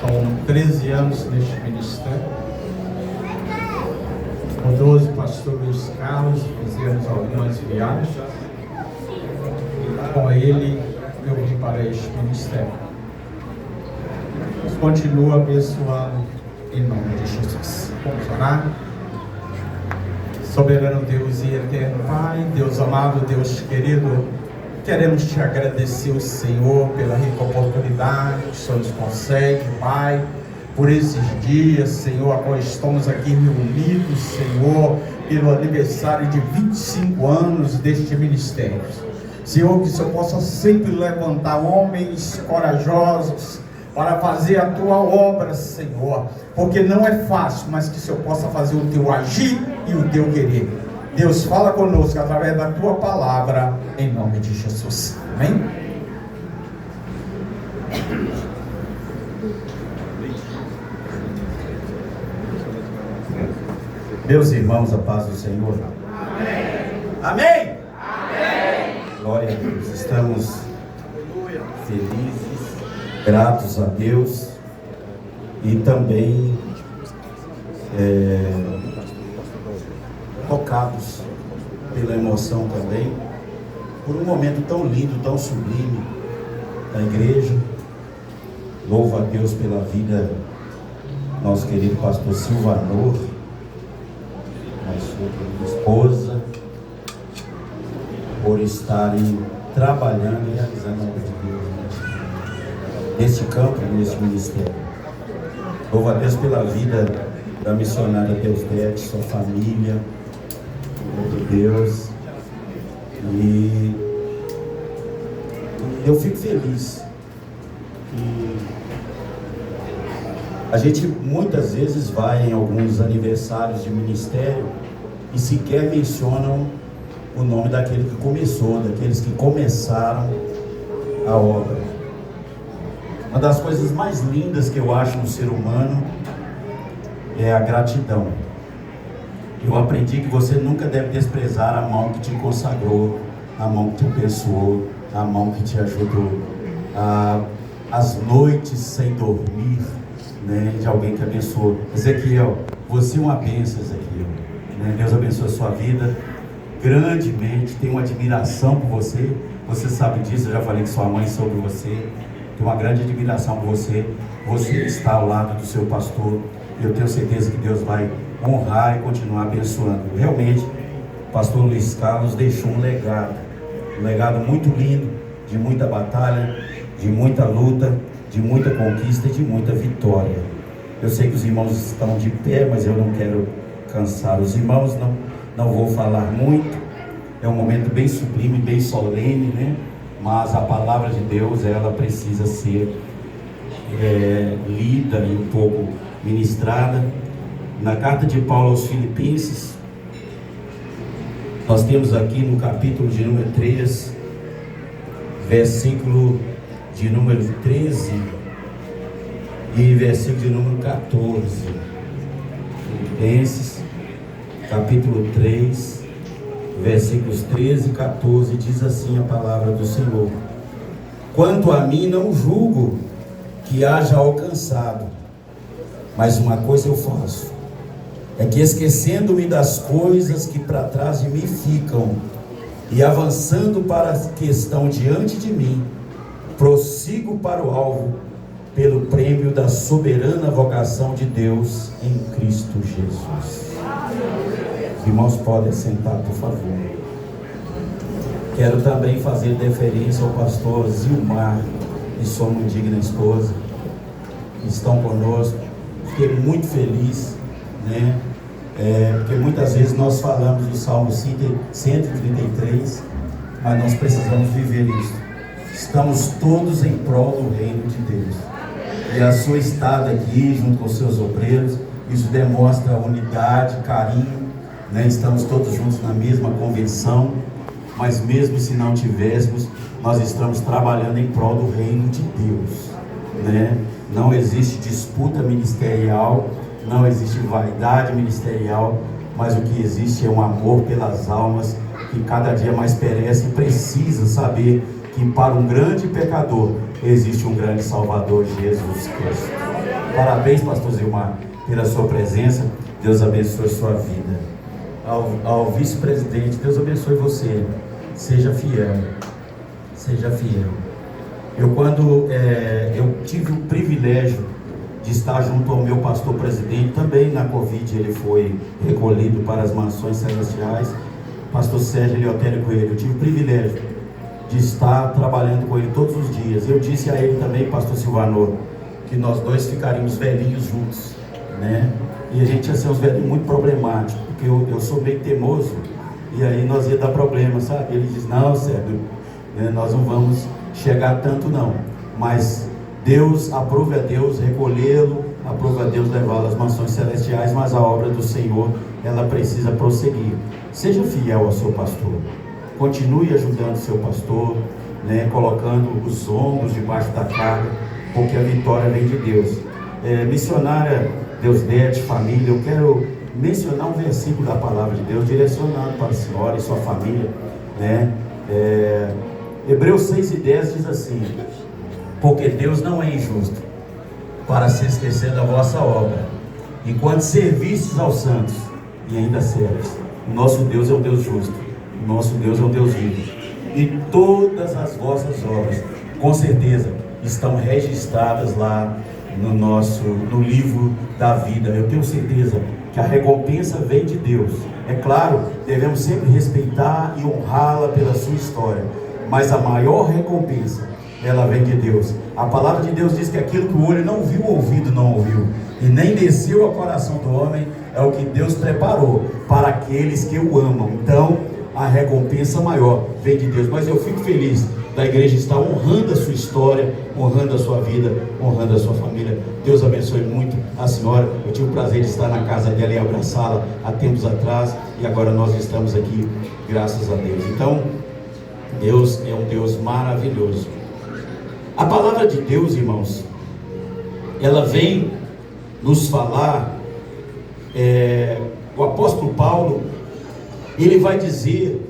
São 13 anos neste ministério. Com 12 pastor Luiz Carlos, fizemos algumas viagens. E com ele eu vim para este ministério. Deus continua abençoando em nome de Jesus. Vamos orar? Soberano Deus e eterno Pai, Deus amado, Deus querido, queremos te agradecer, Senhor, pela rica oportunidade que o Senhor nos concede, Pai, por esses dias, Senhor, a qual estamos aqui reunidos, Senhor, pelo aniversário de 25 anos deste ministério. Senhor, que o Senhor possa sempre levantar homens corajosos para fazer a tua obra, Senhor, porque não é fácil, mas que o Senhor possa fazer o teu agir e o teu querer. Deus, fala conosco através da tua palavra, em nome de Jesus. Amém? Meus irmãos, a paz do Senhor. Amém. Amém. Amém. Glória a Deus. Estamos felizes, gratos a Deus e também tocados pela emoção também, por um momento tão lindo, tão sublime da igreja. Louvo a Deus pela vida do nosso querido pastor Silvanor, a sua querida esposa, por estarem trabalhando e realizando a obra de Deus neste campo, neste ministério. Louvo a Deus pela vida da missionária Deusdete, sua família, de Deus. E eu fico feliz que a gente muitas vezes vai em alguns aniversários de ministério e sequer mencionam o nome daquele que começou, daqueles que começaram a obra. Uma das coisas mais lindas que eu acho no ser humano é a gratidão. Eu aprendi que você nunca deve desprezar a mão que te consagrou, a mão que te abençoou, a mão que te ajudou. As noites sem dormir, né, de alguém que abençoou. Ezequiel, você é uma bênção, Ezequiel. Né? Deus abençoe a sua vida grandemente. Tenho uma admiração por você. Você sabe disso, eu já falei com sua mãe sobre você. Tenho uma grande admiração por você. Você está ao lado do seu pastor. E eu tenho certeza que Deus vai honrar e continuar abençoando. Realmente, o pastor Luiz Carlos deixou um legado muito lindo, de muita batalha, de muita luta, de muita conquista e de muita vitória. Eu sei que os irmãos estão de pé, mas eu não quero cansar os irmãos, não vou falar muito. É um momento bem sublime, bem solene, né? Mas a palavra de Deus, ela precisa ser lida e um pouco ministrada. Na carta de Paulo aos Filipenses, nós temos aqui no capítulo de número 3, versículo de número 13 e versículo de número 14. Filipenses, capítulo 3, versículos 13 e 14, diz assim a palavra do Senhor: quanto a mim, não julgo que haja alcançado, mas uma coisa eu faço, é que esquecendo-me das coisas que para trás de mim ficam e avançando para a questão diante de mim, prossigo para o alvo, pelo prêmio da soberana vocação de Deus em Cristo Jesus. Os irmãos podem sentar, por favor. Quero também fazer deferência ao pastor Zilmar e sua muito digna esposa, que estão conosco. Fiquei muito feliz, né? Porque muitas vezes nós falamos do Salmo 133, mas nós precisamos viver isso. Estamos todos em prol do reino de Deus. E a sua estada aqui, junto com os seus obreiros, isso demonstra unidade, carinho, né? Estamos todos juntos na mesma convenção, mas mesmo se não tivéssemos, nós estamos trabalhando em prol do reino de Deus, né? Não existe disputa ministerial, não existe vaidade ministerial, mas o que existe é um amor pelas almas que cada dia mais perece e precisa saber que para um grande pecador existe um grande Salvador, Jesus Cristo. Parabéns, pastor Zilmar, pela sua presença. Deus abençoe a sua vida. Ao vice-presidente, Deus abençoe você. Seja fiel. Seja fiel. Eu tive o privilégio de estar junto ao meu pastor presidente, também na Covid ele foi recolhido para as mansões celestiais, pastor Sérgio Eleutério Coelho. Eu tive o privilégio de estar trabalhando com ele todos os dias. Eu disse a ele também, pastor Silvanor, que nós dois ficaríamos velhinhos juntos, né? E a gente ia ser uns velhinhos muito problemáticos, porque eu sou meio teimoso, e aí nós ia dar problema, sabe? Ele diz, não, Sérgio, nós não vamos chegar tanto não, mas Deus, aprove a Deus recolhê-lo, aprove a Deus levá-lo às mansões celestiais, mas a obra do Senhor, ela precisa prosseguir. Seja fiel ao seu pastor, continue ajudando o seu pastor, né, colocando os ombros debaixo da carga, porque a vitória vem de Deus. Missionária Deusdete, família, eu quero mencionar um versículo da palavra de Deus, direcionado para a senhora e sua família, né? Hebreus 6:10 diz assim: porque Deus não é injusto para se esquecer da vossa obra, enquanto servistes aos santos e ainda serves. O nosso Deus é um Deus justo, o nosso Deus é um Deus vivo, e todas as vossas obras, com certeza, estão registradas lá no livro da vida. Eu tenho certeza que a recompensa vem de Deus. É claro, devemos sempre respeitar e honrá-la pela sua história, mas a maior recompensa, ela vem de Deus. A palavra de Deus diz que aquilo que o olho não viu, o ouvido não ouviu, e nem desceu ao coração do homem, é o que Deus preparou para aqueles que o amam. Então, a recompensa maior vem de Deus. Mas eu fico feliz da igreja estar honrando a sua história, honrando a sua vida, honrando a sua família. Deus abençoe muito a senhora. Eu tive o prazer de estar na casa dela e abraçá-la há tempos atrás, e agora nós estamos aqui, graças a Deus. Então, Deus é um Deus maravilhoso. A palavra de Deus, irmãos, ela vem nos falar, o apóstolo Paulo, ele vai dizer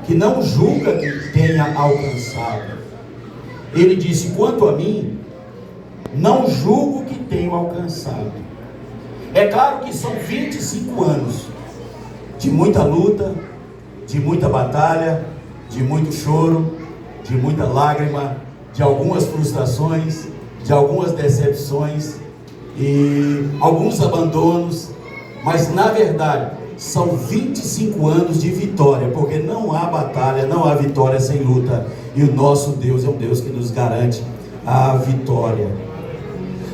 que não julga que tenha alcançado. Ele disse: quanto a mim, não julgo que tenho alcançado. É claro que são 25 anos de muita luta, de muita batalha, de muito choro, de muita lágrima, de algumas frustrações, de algumas decepções e alguns abandonos, mas na verdade são 25 anos de vitória, porque não há batalha, não há vitória sem luta, e o nosso Deus é um Deus que nos garante a vitória.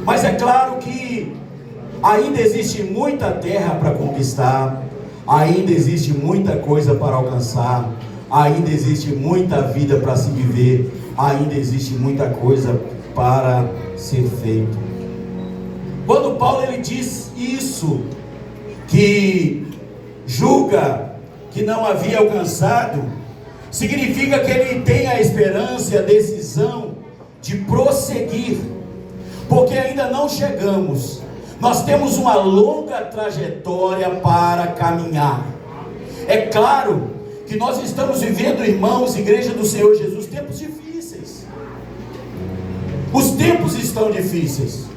Mas é claro que ainda existe muita terra para conquistar, ainda existe muita coisa para alcançar, ainda existe muita vida para se viver, ainda existe muita coisa para ser feito. Quando Paulo ele diz isso, que julga que não havia alcançado, significa que ele tem a esperança e a decisão de prosseguir, porque ainda não chegamos. Nós temos uma longa trajetória para caminhar. É claro que nós estamos vivendo, irmãos, igreja do Senhor Jesus, tempos difíceis. Os tempos estão difíceis,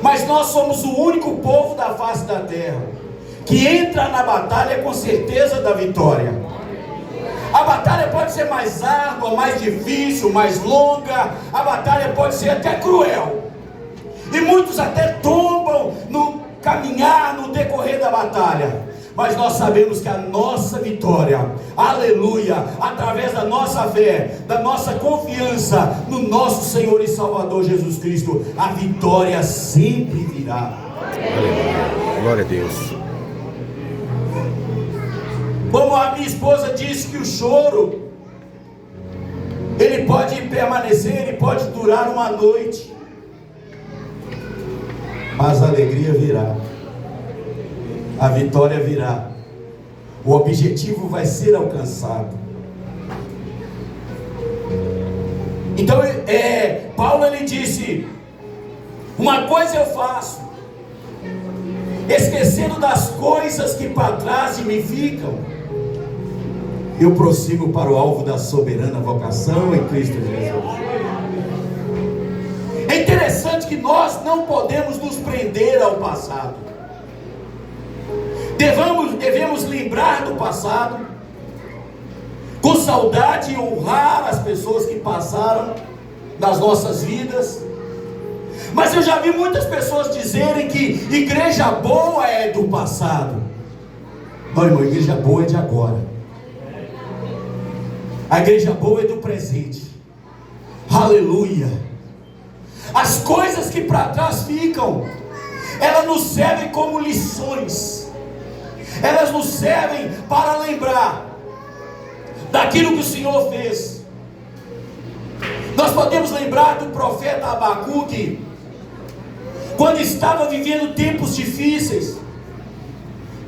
mas nós somos o único povo da face da terra que entra na batalha com certeza da vitória. A batalha pode ser mais árdua, mais difícil, mais longa, a batalha pode ser até cruel, e muitos até tombam no caminhar, no decorrer da batalha. Mas nós sabemos que a nossa vitória, aleluia, através da nossa fé, da nossa confiança no nosso Senhor e Salvador Jesus Cristo, a vitória sempre virá. Aleluia. Glória a Deus. Como a minha esposa disse, que o choro, ele pode permanecer, ele pode durar uma noite, mas a alegria virá. A vitória virá, o objetivo vai ser alcançado. Então Paulo ele disse: uma coisa eu faço, esquecendo das coisas que para trás de mim ficam, Eu prossigo para o alvo da soberana vocação em Cristo Jesus. É interessante que nós não podemos nos prender ao passado. Devemos lembrar do passado, com saudade, e honrar as pessoas que passaram nas nossas vidas. Mas eu já vi muitas pessoas dizerem que igreja boa é do passado. Não, irmão, igreja boa é de agora. A igreja boa é do presente. Aleluia. As coisas que para trás ficam, elas nos servem como lições. Elas nos servem para lembrar daquilo que o Senhor fez. Nós podemos lembrar do profeta Abacuque, quando estava vivendo tempos difíceis,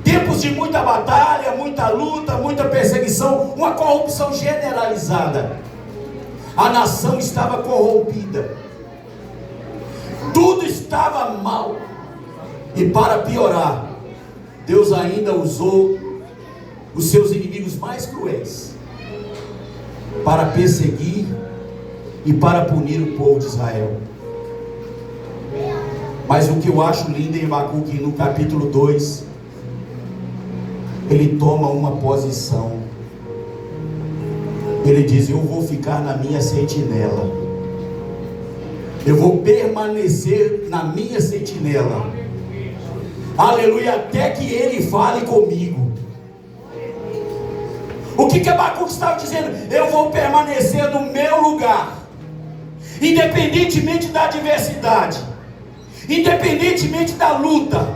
tempos de muita batalha, muita luta, muita perseguição, uma corrupção generalizada. A nação estava corrompida, tudo estava mal. E para piorar, Deus ainda usou os seus inimigos mais cruéis para perseguir e para punir o povo de Israel. Mas o que eu acho lindo em Abacuque, no capítulo 2, ele toma uma posição. Ele diz: eu vou ficar na minha sentinela, eu vou permanecer na minha sentinela, aleluia, até que ele fale comigo. O que Abacuque estava dizendo? Eu vou permanecer no meu lugar, independentemente da adversidade, independentemente da luta,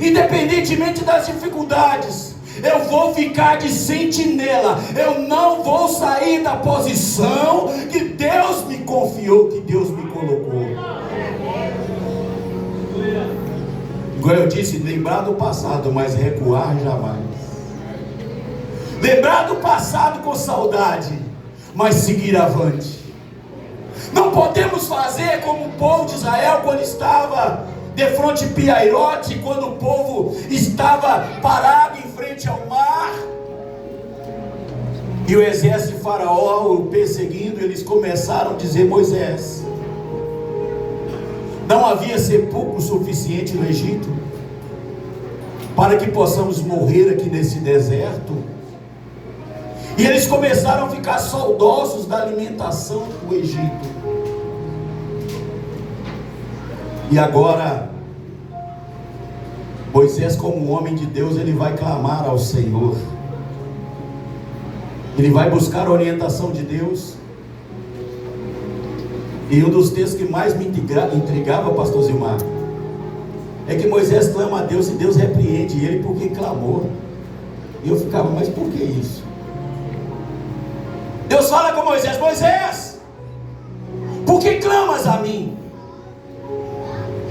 independentemente das dificuldades. Eu vou ficar de sentinela. Eu não vou sair da posição que Deus me confiou, que Deus me colocou. Igual eu disse, lembrar do passado, mas recuar jamais. Lembrar do passado com saudade, mas seguir avante. Não podemos fazer como o povo de Israel quando estava de frente a Piairote, quando o povo estava parado em frente ao mar, e o exército de Faraó o perseguindo. Eles começaram a dizer: Moisés, não havia sepulcro suficiente no Egito para que possamos morrer aqui nesse deserto? E eles começaram a ficar saudosos da alimentação do Egito. E agora, Moisés, como homem de Deus, ele vai clamar ao Senhor. Ele vai buscar a orientação de Deus. E um dos textos que mais me intrigava, pastor Zilmar, é que Moisés clama a Deus e Deus repreende ele porque clamou. E eu ficava: mas por que isso? Deus fala com Moisés: Moisés, por que clamas a mim?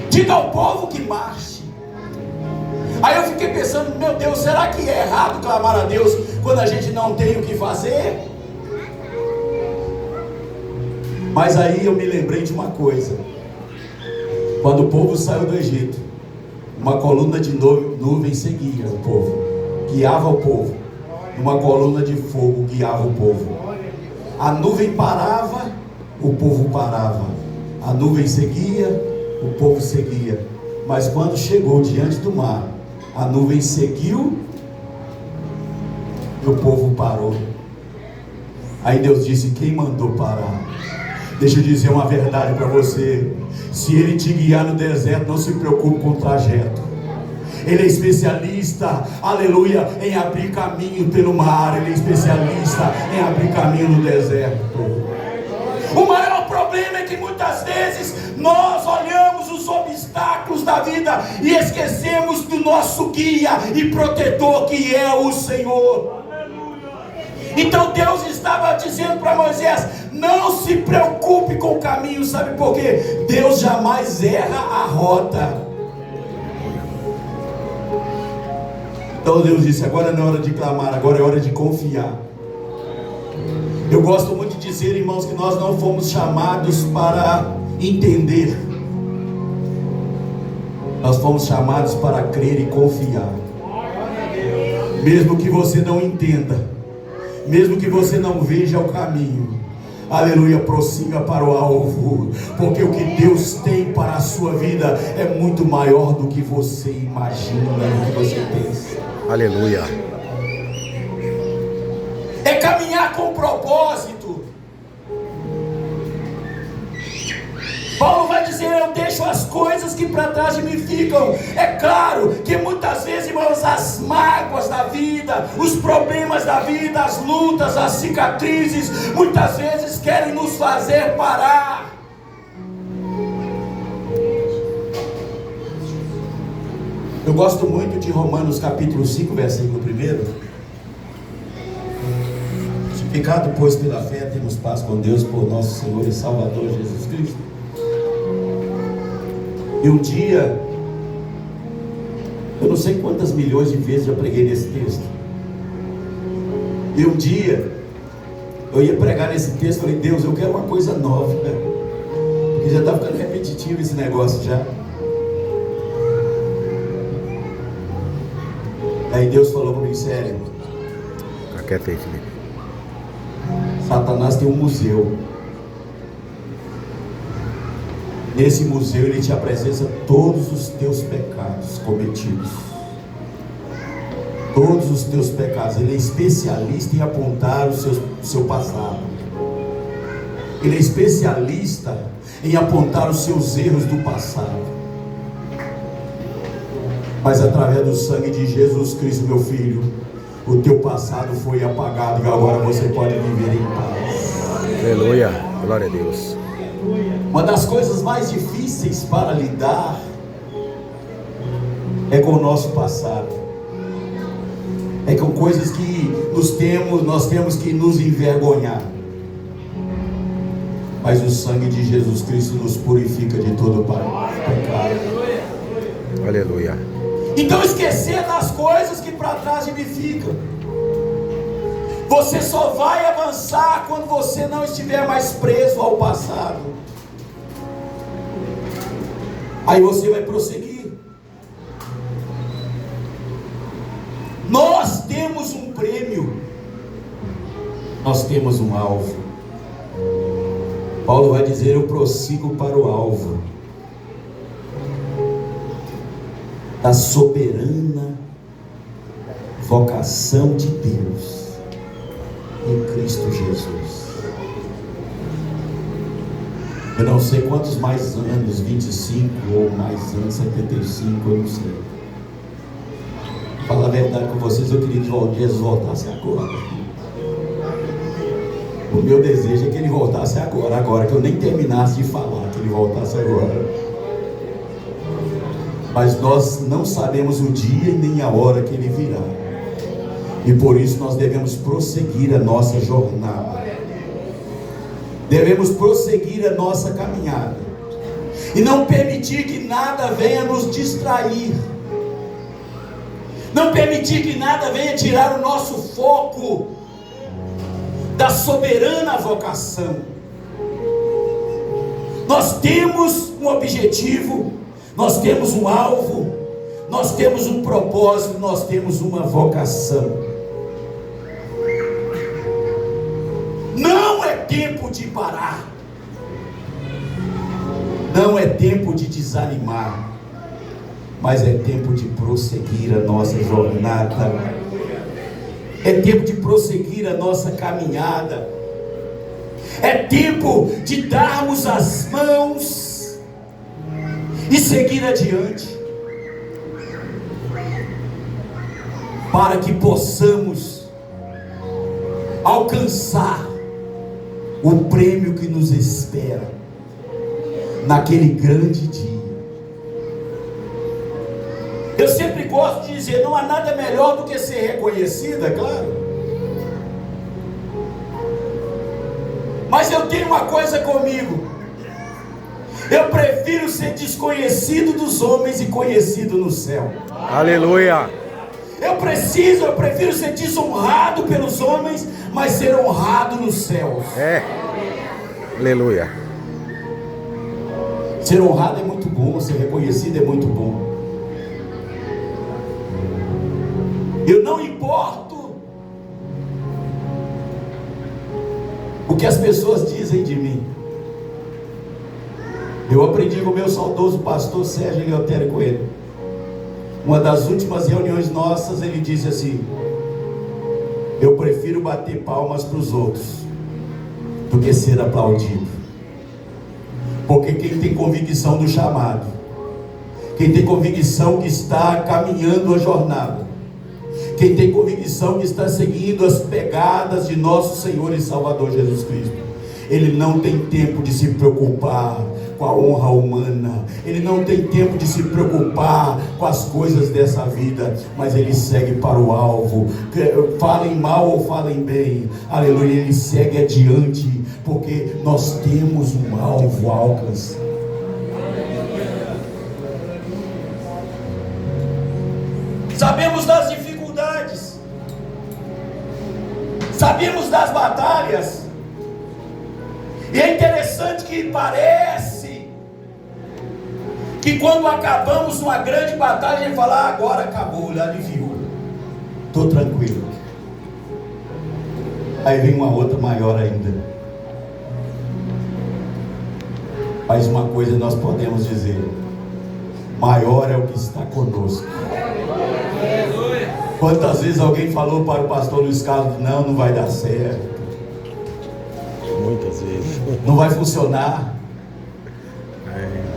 Diga ao povo que marche. Aí eu fiquei pensando: meu Deus, será que é errado clamar a Deus quando a gente não tem o que fazer? Mas aí eu me lembrei de uma coisa. Quando o povo saiu do Egito, uma coluna de nuvem seguia o povo, guiava o povo. Uma coluna de fogo guiava o povo. A nuvem parava, o povo parava. A nuvem seguia, o povo seguia. Mas quando chegou diante do mar, a nuvem seguiu e o povo parou. Aí Deus disse: quem mandou parar? Deixa eu dizer uma verdade para você. Se Ele te guiar no deserto, não se preocupe com o trajeto. Ele é especialista, aleluia, em abrir caminho pelo mar. Ele é especialista em abrir caminho no deserto. O maior problema é que muitas vezes nós olhamos os obstáculos da vida e esquecemos do nosso guia e protetor, que é o Senhor. Então Deus estava dizendo para Moisés: não se preocupe com o caminho. Sabe por quê? Deus jamais erra a rota. Então Deus disse: agora não é hora de clamar, agora é hora de confiar. Eu gosto muito de dizer, irmãos, que nós não fomos chamados para entender. Nós fomos chamados para crer e confiar. Mesmo que você não entenda, Mesmo que você não veja o caminho, aleluia, prossiga para o alvo, porque o que Deus tem para a sua vida é muito maior do que você imagina, do que você pensa. Aleluia. É caminhar com propósito. Paulo vai dizer: eu deixo as coisas que para trás de mim ficam. É claro que muitas vezes, irmãos, as mágoas da vida, os problemas da vida, as lutas, as cicatrizes, muitas vezes querem nos fazer parar. Eu gosto muito de Romanos capítulo 5, versículo 1. Justificado, pois, pela fé, temos paz com Deus por nosso Senhor e Salvador Jesus Cristo. E um dia, eu não sei quantas milhões de vezes já preguei nesse texto. E um dia, eu ia pregar nesse texto, falei: Deus, eu quero uma coisa nova, né? Porque já está ficando repetitivo esse negócio já. Aí Deus falou comigo: sério, Fica quieto aí, Felipe. Satanás tem um museu. Nesse museu ele te apresenta todos os teus pecados cometidos. Todos os teus pecados. Ele é especialista em apontar o seu passado. Ele é especialista em apontar os seus erros do passado. Mas através do sangue de Jesus Cristo, meu filho, o teu passado foi apagado e agora você pode viver em paz. Aleluia. Glória a Deus. Uma das coisas mais difíceis para lidar é com o nosso passado. É com coisas que nós temos que nos envergonhar. Mas o sangue de Jesus Cristo nos purifica de todo pecado. Aleluia. Então esquecer das coisas que para trás de mim ficam. Você só vai avançar quando você não estiver mais preso ao passado. Aí você vai prosseguir. Nós temos um prêmio. Nós temos um alvo. Paulo vai dizer: eu prossigo para o alvo da soberana vocação de Deus em Cristo Jesus. Eu não sei quantos mais anos, 25 ou mais anos, 75, eu não sei. Falar a verdade com vocês, eu queria que Jesus voltasse agora. O meu desejo é que ele voltasse agora que eu nem terminasse de falar, que ele voltasse agora. Mas nós não sabemos o dia e nem a hora que ele virá. E por isso nós devemos prosseguir a nossa jornada. Devemos prosseguir a nossa caminhada. E não permitir que nada venha nos distrair. Não permitir que nada venha tirar o nosso foco da soberana vocação. Nós temos um objetivo, nós temos um alvo, nós temos um propósito, nós temos uma vocação. Não é tempo de parar, não é tempo de desanimar, mas é tempo de prosseguir a nossa jornada, é tempo de prosseguir a nossa caminhada, é tempo de darmos as mãos e seguir adiante, para que possamos alcançar o prêmio que nos espera naquele grande dia. Eu sempre gosto de dizer, não há nada melhor do que ser reconhecido, é claro. Mas eu tenho uma coisa comigo: eu prefiro ser desconhecido dos homens e conhecido no céu. Aleluia. Eu prefiro ser desonrado pelos homens, mas ser honrado nos céus. É. Aleluia. Ser honrado é muito bom, ser reconhecido é muito bom. Eu não importo o que as pessoas dizem de mim. Eu aprendi com o meu saudoso pastor Sérgio Eleutério Coelho. Uma das últimas reuniões nossas, ele disse assim: eu prefiro bater palmas para os outros do que ser aplaudido. Porque quem tem convicção do chamado, quem tem convicção que está caminhando a jornada, quem tem convicção que está seguindo as pegadas de nosso Senhor e Salvador Jesus Cristo, ele não tem tempo de se preocupar com a honra humana, ele não tem tempo de se preocupar com as coisas dessa vida, mas ele segue para o alvo. Falem mal ou falem bem, aleluia, ele segue adiante, porque nós temos um alvo a alcançar. Sabemos das dificuldades, sabemos das batalhas, e é interessante que parece que quando acabamos uma grande batalha, a gente fala: agora acabou, ele aliviou, estou tranquilo. Aí vem uma outra maior ainda. Mas uma coisa nós podemos dizer: maior é o que está conosco. Quantas vezes alguém falou para o pastor Luiz Carlos: não vai dar certo, Muitas vezes. não vai funcionar,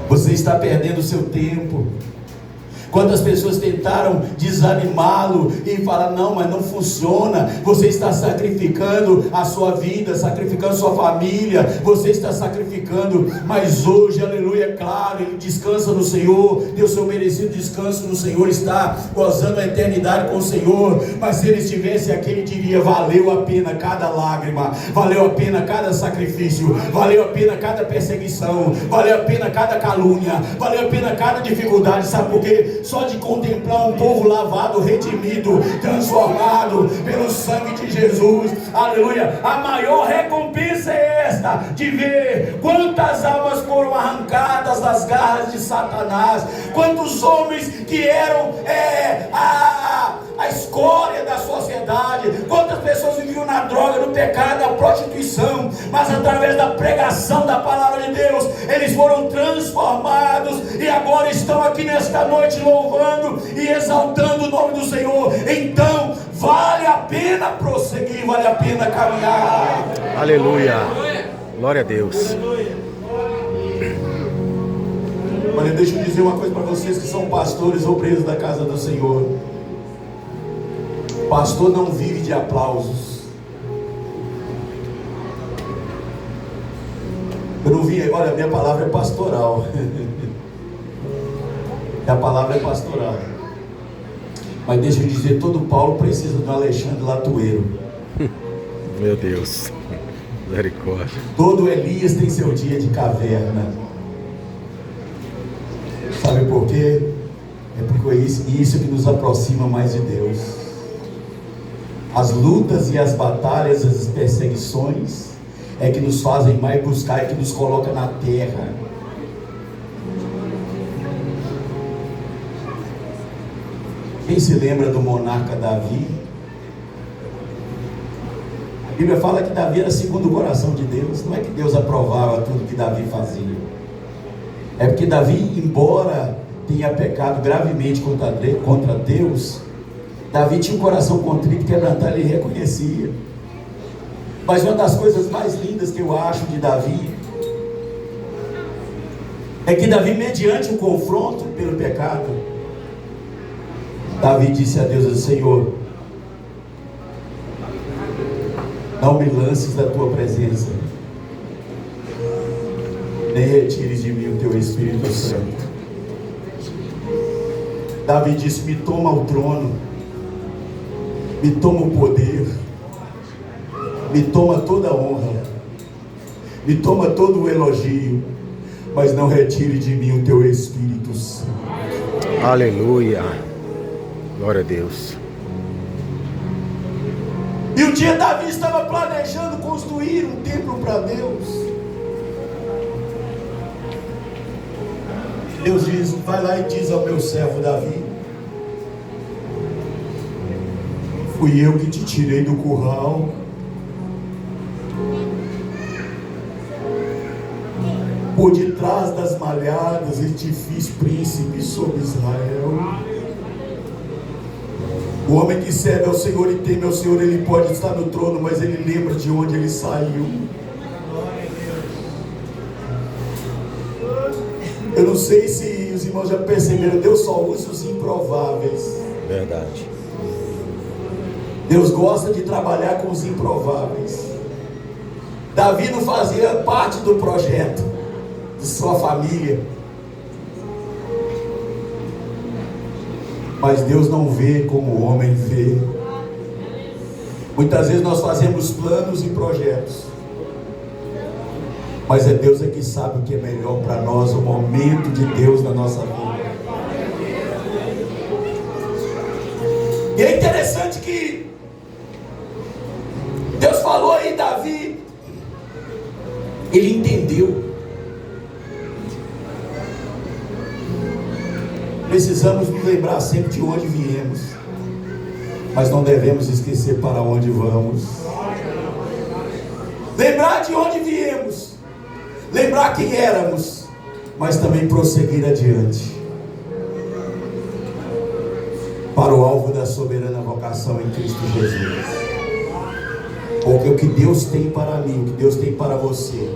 você está perdendo o seu tempo. Quantas pessoas tentaram desanimá-lo e falar: não, mas não funciona, você está sacrificando a sua vida, sacrificando sua família, você está sacrificando. Mas hoje, aleluia, é claro, ele descansa no Senhor, tem o seu merecido descanso no Senhor, está gozando a eternidade com o Senhor. Mas se ele estivesse aqui, ele diria: valeu a pena cada lágrima, valeu a pena cada sacrifício, valeu a pena cada perseguição, valeu a pena cada calúnia, valeu a pena cada dificuldade. Sabe por quê? Só de contemplar um povo lavado, redimido, transformado pelo sangue de Jesus, aleluia, a maior recompensa é esta, de ver quantas almas foram arrancadas das garras de Satanás, quantos homens que eram a escória da sociedade, quantas pessoas viviam na droga, no pecado, na prostituição, mas através da pregação da palavra de Deus, eles foram transformados e agora estão aqui nesta noite louvando e exaltando o nome do Senhor. Então vale a pena prosseguir, vale a pena caminhar. Aleluia. Glória a Deus. Olha, deixa eu dizer uma coisa para vocês que são pastores, obreiros da casa do Senhor. Pastor não vive de aplausos. Eu não vi, olha, minha palavra é pastoral. A palavra é pastoral. Mas deixa eu dizer, todo Paulo precisa do Alexandre Latueiro. Meu Deus. Misericórdia. Todo Elias tem seu dia de caverna. Sabe por quê? É porque isso que nos aproxima mais de Deus. As lutas e as batalhas, as perseguições é que nos fazem mais buscar, é que nos coloca na terra. Quem se lembra do monarca Davi? A Bíblia fala que Davi era segundo o coração de Deus. Não é que Deus aprovava tudo que Davi fazia, é porque Davi, embora tenha pecado gravemente contra Deus, Davi tinha um coração contrito e quebrantado, ele reconhecia. Mas uma das coisas mais lindas que eu acho de Davi é que Davi, mediante o confronto pelo pecado, Davi disse a Deus: Senhor, não me lances da tua presença, nem retires de mim o teu Espírito Santo. Davi disse: me toma o trono, me toma o poder, me toma toda a honra, me toma todo o elogio, mas não retire de mim o teu Espírito Santo. Aleluia. Glória a Deus. E um dia Davi estava planejando construir um templo para Deus. Deus diz: vai lá e diz ao meu servo Davi: fui eu que te tirei do curral, por detrás das malhadas e te fiz príncipe sobre Israel. O homem que serve ao Senhor e teme ao Senhor, ele pode estar no trono, mas ele lembra de onde ele saiu. Eu não sei se os irmãos já perceberam, Deus só usa os improváveis. Verdade. Deus gosta de trabalhar com os improváveis. Davi não fazia parte do projeto de sua família, mas Deus não vê como o homem vê. Muitas vezes nós fazemos planos e projetos, mas é Deus que sabe o que é melhor para nós, o momento de Deus na nossa vida. E é interessante que Deus falou aí, Davi, ele entendeu. Precisamos nos lembrar sempre de onde viemos, mas não devemos esquecer para onde vamos. Lembrar de onde viemos, lembrar quem éramos, mas também prosseguir adiante para o alvo da soberana vocação em Cristo Jesus. Porque o que Deus tem para mim, o que Deus tem para você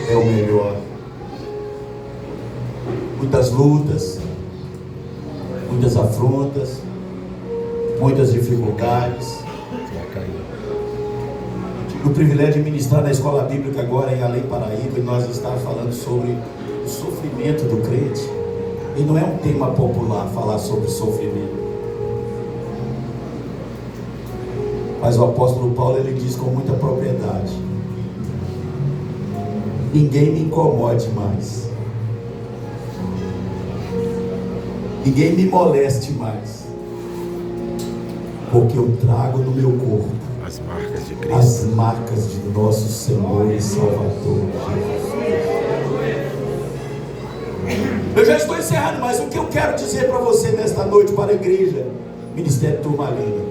é o melhor. Muitas lutas, muitas afrontas, muitas dificuldades. Tive o privilégio de ministrar na escola bíblica agora em Além Paraíba, e nós estávamos falando sobre o sofrimento do crente. E não é um tema popular falar sobre sofrimento, mas o apóstolo Paulo, ele diz com muita propriedade: ninguém me incomode mais, ninguém me moleste mais, porque eu trago no meu corpo As marcas de Cristo. as marcas de nosso Senhor e Salvador Jesus. Eu já estou encerrando, mas o que eu quero dizer para você nesta noite, para a igreja, Ministério Turmalina: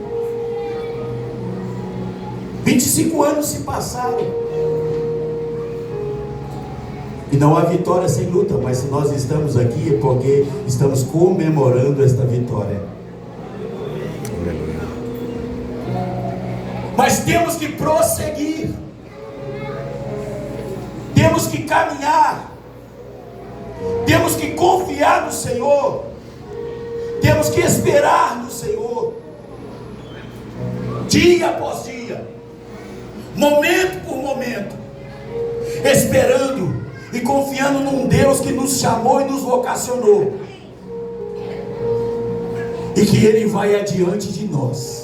25 anos se passaram, e não há vitória sem luta, mas se nós estamos aqui é porque estamos comemorando esta vitória. Mas temos que prosseguir, temos que caminhar, temos que confiar no Senhor, temos que esperar no Senhor, dia após dia, momento por momento, esperando e confiando num Deus que nos chamou e nos vocacionou, e que Ele vai adiante de nós.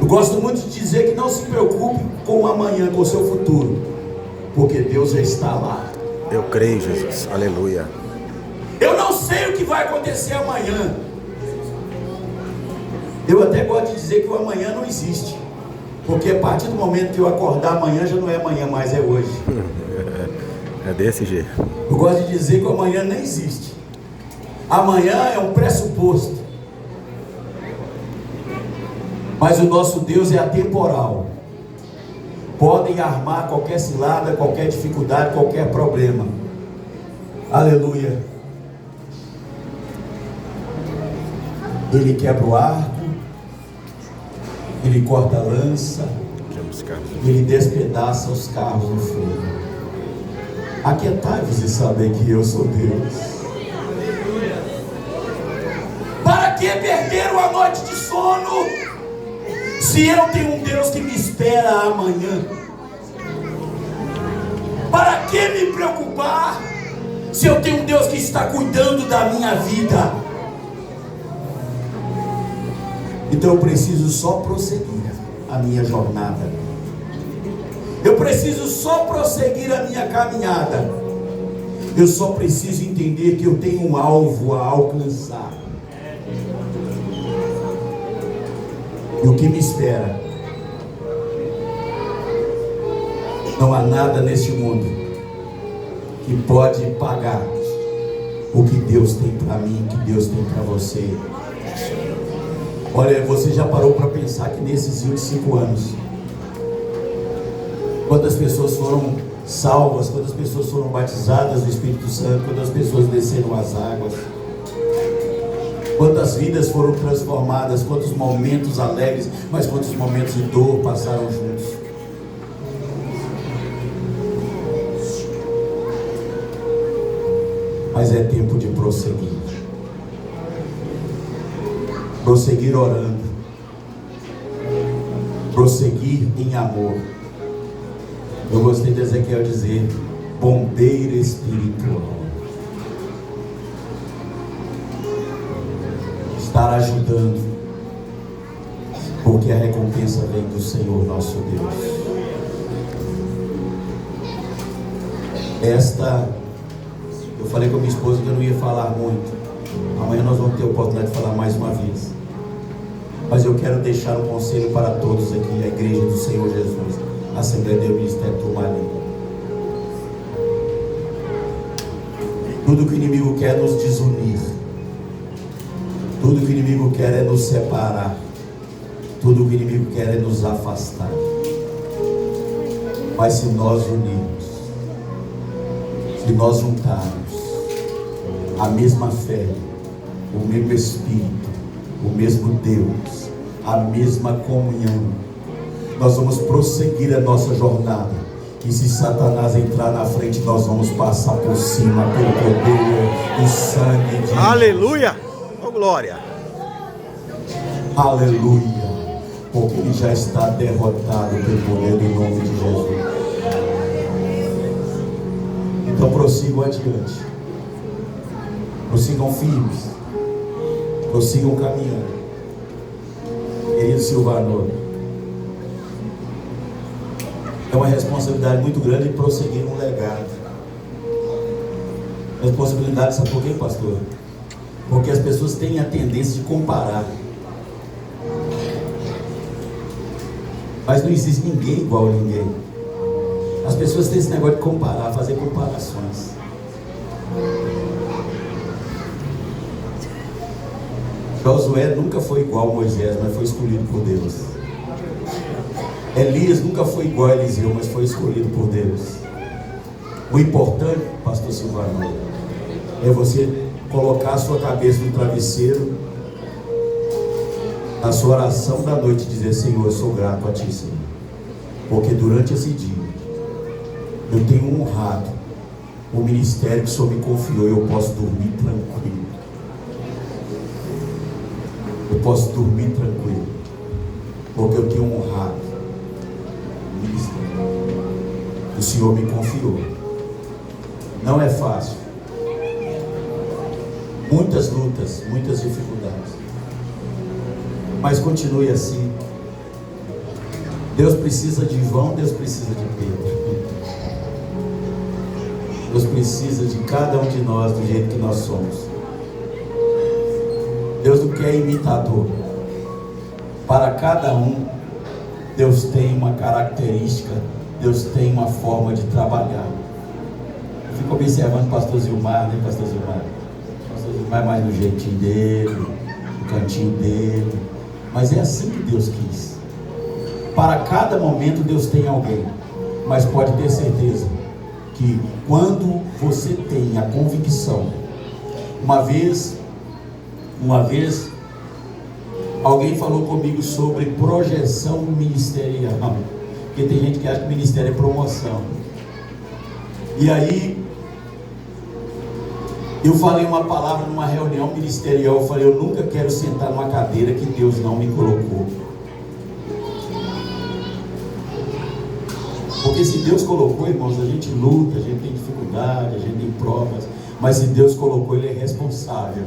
Eu gosto muito de dizer que não se preocupe com o amanhã, com o seu futuro, porque Deus já está lá. Eu creio, Jesus. Aleluia. Eu não sei o que vai acontecer amanhã. Eu até gosto de dizer que o amanhã não existe, porque a partir do momento que eu acordar, amanhã já não é amanhã mais, é hoje. É desse jeito. Eu gosto de dizer que o amanhã nem existe. Amanhã é um pressuposto, mas o nosso Deus é atemporal. Podem armar qualquer cilada, qualquer dificuldade, qualquer problema. Aleluia. Ele quebra o arco, Ele corta a lança, Ele despedaça os carros no fogo. Aquietai-vos e sabei que eu sou Deus. Para que perder uma noite de sono, se eu tenho um Deus que me espera amanhã? Para que me preocupar, se eu tenho um Deus que está cuidando da minha vida? Então eu preciso só prosseguir a minha jornada. Eu preciso só prosseguir a minha caminhada. Eu só preciso entender que eu tenho um alvo a alcançar. E o que me espera? Não há nada neste mundo que pode pagar o que Deus tem para mim, que Deus tem para você. Olha, você já parou para pensar que nesses 25 anos Quantas pessoas foram salvas, quantas pessoas foram batizadas do Espírito Santo, quantas pessoas desceram as águas, quantas vidas foram transformadas, quantos momentos alegres, mas quantos momentos de dor passaram juntos. Mas é tempo de prosseguir. Prosseguir orando. Prosseguir em amor. Eu gostei de Ezequiel dizer: bombeiro espiritual. Estar ajudando, porque a recompensa vem do Senhor nosso Deus. Eu falei com a minha esposa que eu não ia falar muito. Amanhã nós vamos ter a oportunidade de falar mais uma vez. Mas eu quero deixar um conselho para todos aqui, a igreja do Senhor Jesus, a Assembleia do Ministério Turmalina. Tudo que o inimigo quer é nos desunir. Tudo que o inimigo quer é nos separar. Tudo que o inimigo quer é nos afastar. Mas se nós unirmos, se nós juntarmos a mesma fé, o mesmo Espírito, o mesmo Deus, a mesma comunhão, nós vamos prosseguir a nossa jornada. E se Satanás entrar na frente, nós vamos passar por cima pelo poder do sangue de Jesus. Aleluia! Oh, glória! Aleluia! Porque ele já está derrotado pelo poder do nome de Jesus. Então prossigam adiante. Prossigam firmes. Prossigam caminhando. Querido Silvano, é uma responsabilidade muito grande prosseguir um legado. Responsabilidade, sabe por quê, pastor? Porque as pessoas têm a tendência de comparar. Mas não existe ninguém igual a ninguém. As pessoas têm esse negócio de comparar, fazer comparações. Josué nunca foi igual a Moisés, mas foi escolhido por Deus. Elias nunca foi igual a Eliseu, mas foi escolhido por Deus. O importante, pastor Silvano, é você colocar a sua cabeça no travesseiro, na sua oração da noite, e dizer: Senhor, eu sou grato a Ti, Senhor, porque durante esse dia eu tenho honrado o ministério que o Senhor me confiou, e eu posso dormir tranquilo. Eu posso dormir tranquilo, porque eu tenho honrado o ministério que o Senhor me confiou. Não é fácil. Muitas lutas, muitas dificuldades. Mas continue assim. Deus precisa de João, Deus precisa de Pedro. Deus precisa de cada um de nós do jeito que nós somos. Deus não quer imitador. Para cada um, Deus tem uma característica, Deus tem uma forma de trabalhar. Eu fico observando o pastor Zilmar, né, pastor Zilmar? O pastor Zilmar é mais no jeitinho dele, no cantinho dele. Mas é assim que Deus quis. Para cada momento Deus tem alguém. Mas pode ter certeza que quando você tem a convicção, uma vez alguém falou comigo sobre projeção ministerial, porque tem gente que acha que ministério é promoção. E aí eu falei uma palavra numa reunião ministerial. Eu falei: eu nunca quero sentar numa cadeira que Deus não me colocou. Porque se Deus colocou, irmãos, a gente luta, a gente tem dificuldade, a gente tem provas. Mas se Deus colocou, Ele é responsável.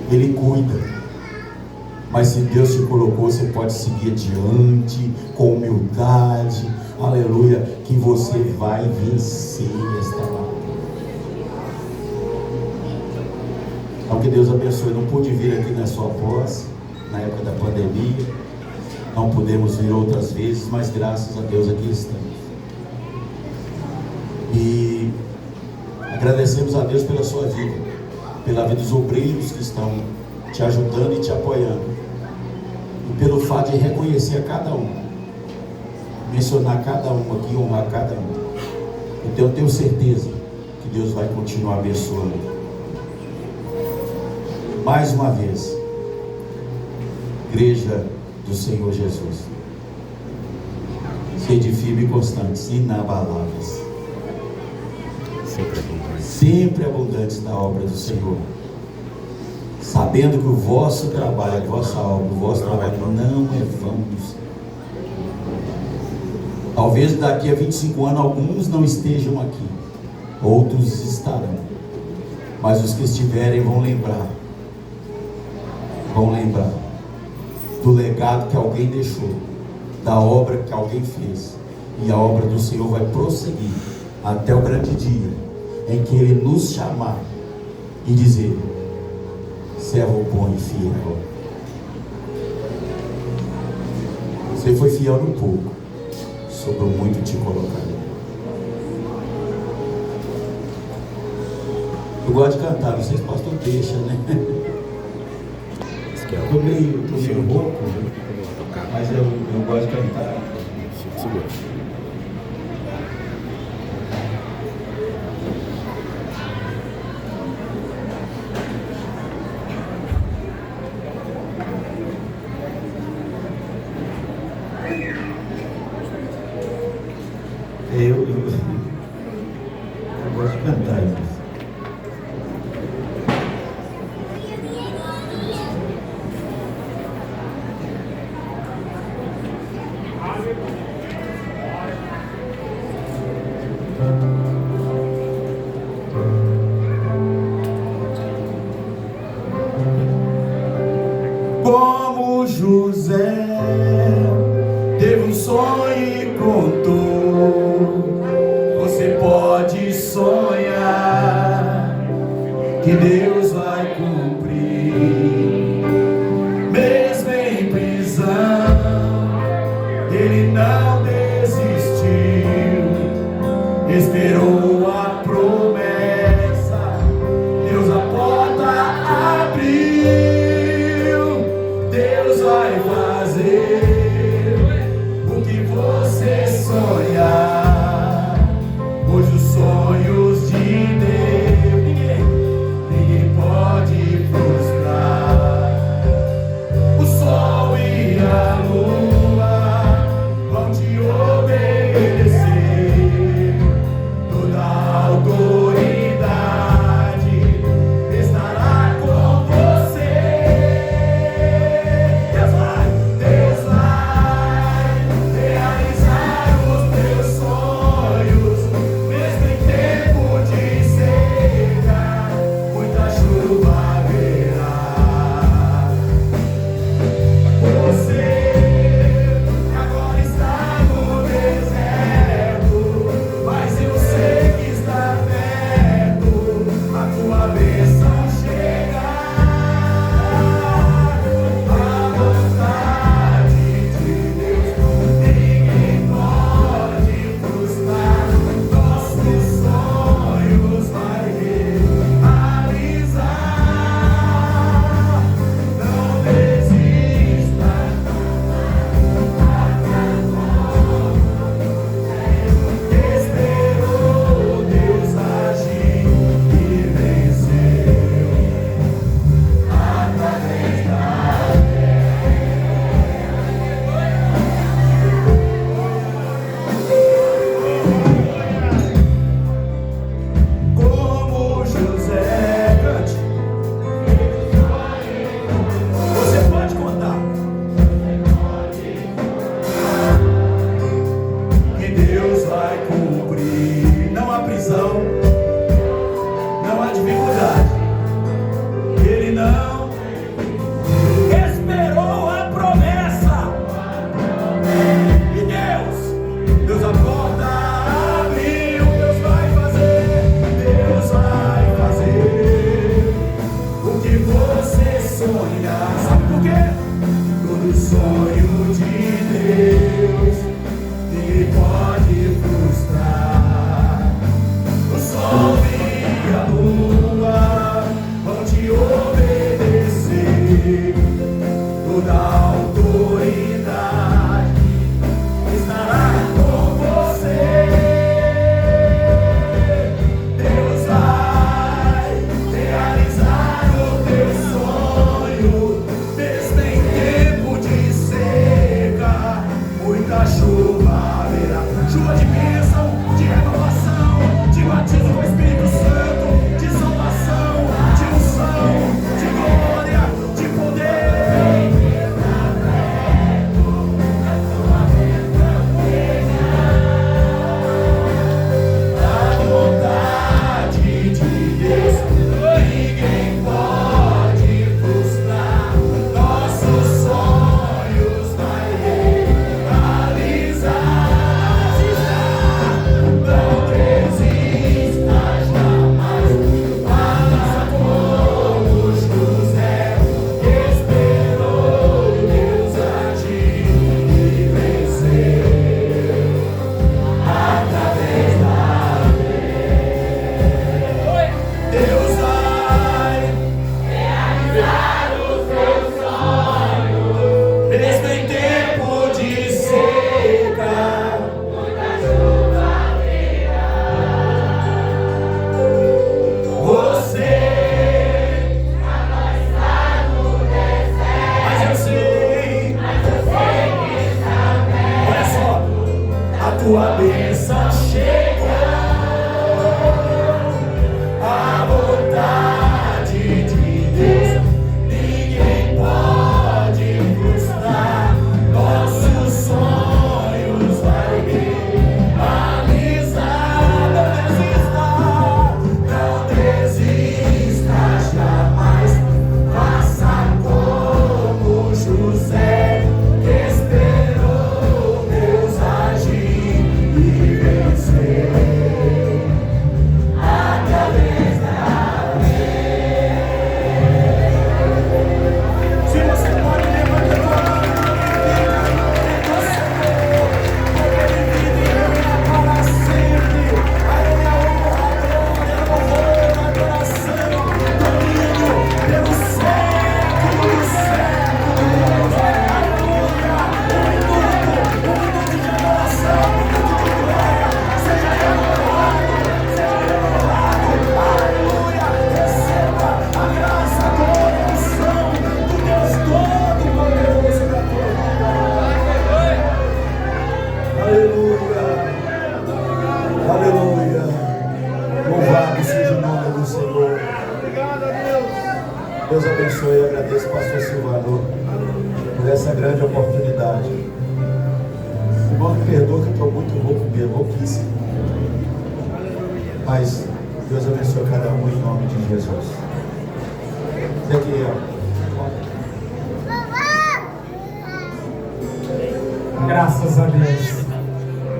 Ele cuida. Mas se Deus te colocou, você pode seguir adiante com humildade. Aleluia, que você vai vencer esta batalha. Então que Deus abençoe. Não pude vir aqui na sua posse, na época da pandemia. Não pudemos vir outras vezes, mas graças a Deus aqui estamos. E agradecemos a Deus pela sua vida, pela vida dos obreiros que estão te ajudando e te apoiando, e pelo fato de reconhecer a cada um mencionar cada um aqui, honrar cada um. Então eu tenho certeza que Deus vai continuar abençoando. Mais uma vez, Igreja do Senhor Jesus, sede firme e constantes, inabaláveis, sempre abundantes na obra do Senhor, sabendo que o vosso trabalho, a vossa obra, o vosso trabalho não é vão do Senhor. Talvez daqui a 25 anos alguns não estejam aqui, outros estarão, mas os que estiverem vão lembrar do legado que alguém deixou, da obra que alguém fez, e a obra do Senhor vai prosseguir até o grande dia em que Ele nos chamar e dizer: servo bom e fiel, você foi fiel no pouco, sobre o muito te colocarei. Eu gosto de cantar, não sei se o pastor deixa, né? Estou meio rouco, mas eu gosto de cantar. Segura. Eu gosto de cantar isso. Como José teve um sonho e contou, você pode sonhar que Deus vai cumprir. Mesmo em prisão, ele não desistiu, esperou a promessa, Deus a porta abriu. Deus vai fazer o que você sonhar, pois os sonhos de Deus ninguém pode frustrar. O sol e a lua vão te obedecer, toda Deus abençoe e agradeço ao pastor Silvano por essa grande oportunidade. Irmão, me perdoa que eu estou muito rouco mesmo, rouquíssimo. Mas Deus abençoe cada um em nome de Jesus. Daqui, Graças a Deus.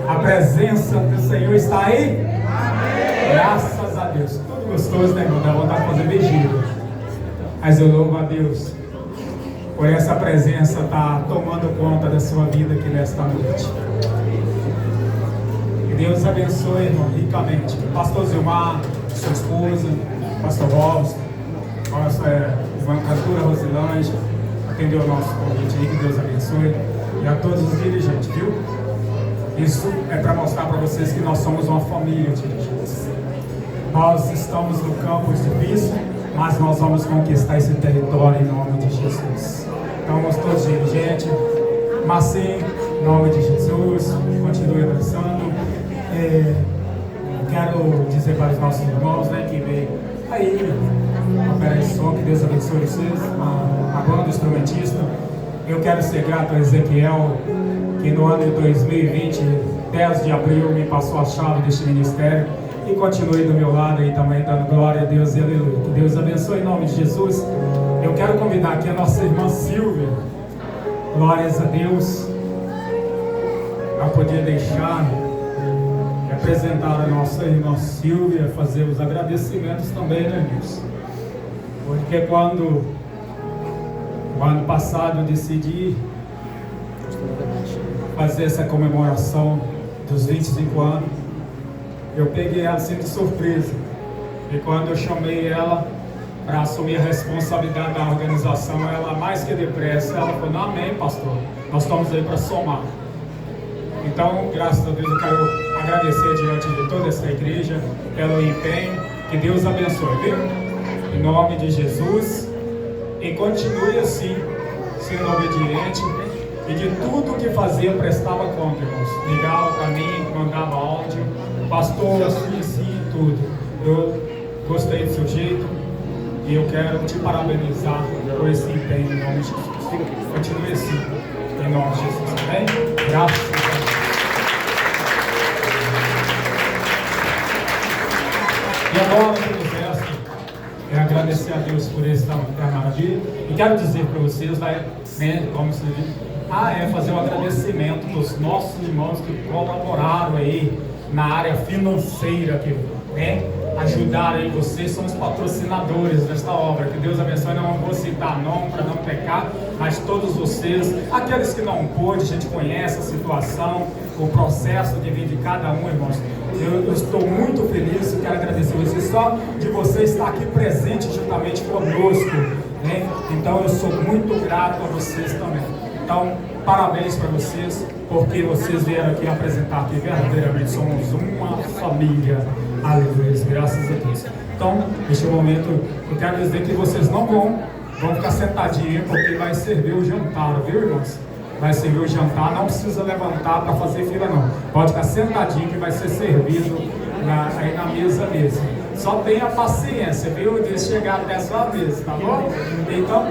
A presença do Senhor está aí? Amém. Graças a Deus. Tudo gostoso, né, irmão? Dá vontade de fazer vigília. Mas eu louvo a Deus por essa presença estar tomando conta da sua vida aqui nesta noite. Que Deus abençoe, irmão, ricamente. Pastor Zilmar, sua esposa, Pastor Robson, nossa irmã cantora Rosilândia, atendeu o nosso convite aí, que Deus abençoe. E a todos os dirigentes, viu? Isso é para mostrar para vocês que nós somos uma família de dirigentes. Nós estamos no campo difícil, mas nós vamos conquistar esse território em nome de Jesus. Então, nós todos dirigentes, mas sim, em nome de Jesus, continue avançando. Quero dizer para os nossos irmãos, né, que veio aí, opera esse som, que Deus abençoe vocês, a banda instrumentista. Eu quero ser grato a Ezequiel, que no ano de 2020, 10 de abril, me passou a chave deste ministério e continue do meu lado aí também, dando glória a Deus e aleluia. Que Deus abençoe em nome de Jesus. Eu quero convidar aqui a nossa irmã Silvia, glórias a Deus, a poder deixar de apresentar a nossa irmã Silvia, fazer os agradecimentos também, né, Deus? Porque quando o ano passado eu decidi fazer essa comemoração dos 25 anos, eu peguei ela assim de surpresa. E quando eu chamei ela para assumir a responsabilidade da organização, ela mais que depressa, ela falou: não, amém, pastor, nós estamos aí para somar. Então, graças a Deus, eu quero agradecer diante de toda essa igreja pelo empenho. Que Deus abençoe, viu? Em nome de Jesus. E continue assim, sendo obediente, e de tudo que fazia prestava conta, irmãos. Ligava para mim, mandava áudio, pastor, assim, tudo. Eu gostei do seu jeito e eu quero te parabenizar por esse empenho em nome de Jesus. Continue assim, em nome de Jesus, amém? Graças a Deus. E agora, quero agradecer a Deus por essa maravilha. E quero dizer para vocês, né, como se diz, fazer um agradecimento dos nossos irmãos que colaboraram aí na área financeira, que ajudaram aí vocês, são os patrocinadores desta obra. Que Deus abençoe. Não vou citar nome para não pecar, mas todos vocês, aqueles que não pôde, a gente conhece a situação, o processo de vida de cada um, irmãos. Eu estou muito feliz e quero agradecer vocês, só de você estar aqui presente juntamente conosco, né? Então eu sou muito grato a vocês também. Então, parabéns para vocês, porque vocês vieram aqui apresentar que verdadeiramente somos uma família. Aleluia, graças a Deus. Então, neste momento, eu quero dizer que vocês não vão ficar sentadinhos, porque vai servir o jantar, viu, irmãos? Vai servir o jantar, não precisa levantar para fazer fila não. Pode ficar sentadinho que vai ser servido aí na mesa mesmo. Só tenha paciência, viu? De chegar até a sua mesa, tá bom? Então,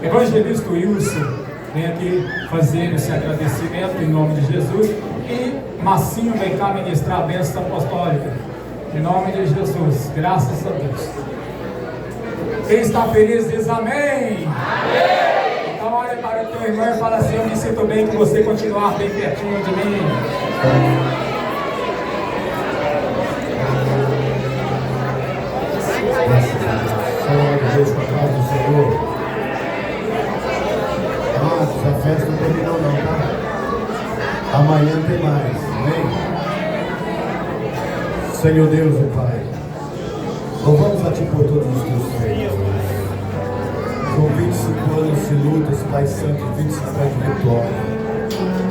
evangelista Wilson vem aqui fazer esse agradecimento em nome de Jesus. E Massinho vem cá ministrar a bênção apostólica. Em nome de Jesus, graças a Deus. Quem está feliz diz amém. Amém. Então olha para o teu irmão e fala assim: eu me sinto bem que você continuar bem pertinho de mim. Glória a Deus, com a paz do Senhor. Amados, a festa não terminou não, tá? Amanhã tem mais, amém? Senhor Deus e Pai, louvamos a Ti por todos os Teus feitos. Com 25 anos de lutas, Pai Santo, 25 anos de vitória.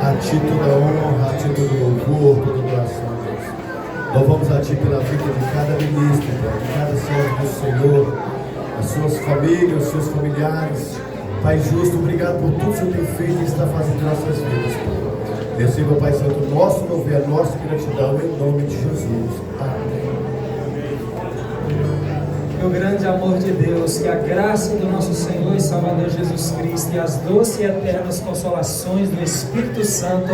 A Ti toda honra, a Ti todo louvor, toda adoração, Deus. Louvamos a Ti pela vida de cada ministro, Pai, de cada servo do Senhor, as suas famílias, os seus familiares. Pai justo, obrigado por tudo que o Senhor tem feito e está fazendo em nossas vidas, Pai. Receba, Pai Santo, o nosso louvor, a nossa gratidão, em nome de Jesus. Amém. Que o grande amor de Deus, que a graça do nosso Senhor e Salvador Jesus Cristo e as doces e eternas consolações do Espírito Santo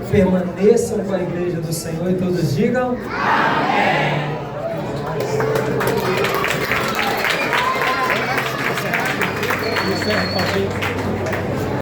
permaneçam com a igreja do Senhor e todos digam amém.